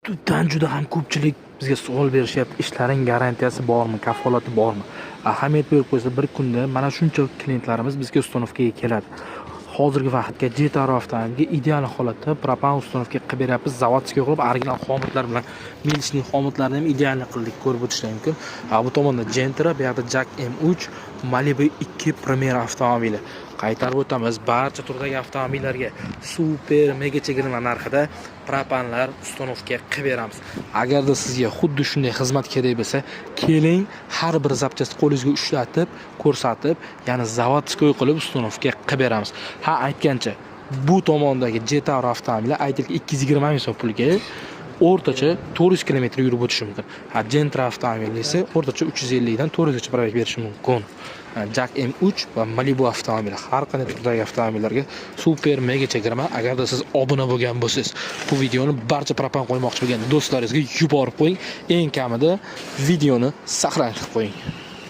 Juda ham ko'pchilik bizga savol berishyapti. Ishlaring garantiyasi bormi, kafolati bormi? Ahamiyat berib qo'ysa, bir kunda mana shuncha klientlarimiz bizga uстановkaga keladi. Hozirgi vaqtga Jetaro avtomobilga ideal holatda propan uстановка qilib beryapmiz. Zavodskiy qilib, original xomatlar bilan milishning xomatlarini ham ideal qildik, ko'rib o'tishlar mumkin. Bu tomonda Gentra, bu yoqda Jack M3, Malibu 2 Premier avtomobili. Qaytarib o'tamiz, barcha turdagi avtomobillarga super mega chegirma narxida propanlar uстановка qilib beramiz. Agarda sizga xuddi shunday xizmat kerak bo'lsa, keling, har bir zapchast qo'lingizga ushlatib, ko'rsatib, ya'ni zavodskiy qilib uстановка qilib beramiz. Aytgancha, bu tomondagi Jetaro avtomobili aytilgan 220 ming so'm pulga o'rtacha 400 km yurib o'tishi mumkin. Gentra avtomobili esa o'rtacha 350 dan 400 gacha probeg berishi mumkin. Jack M3 va Malibu avtomobili har qanday turdagi avtomobillarga super mega chegirma. Agarda siz obuna bo'lgan bo'lsangiz, bu videoni barcha propan qo'ymoqchi bo'lgan do'stlaringizga yuborib qo'ying. Eng kamida videoni saqlanib qo'ying.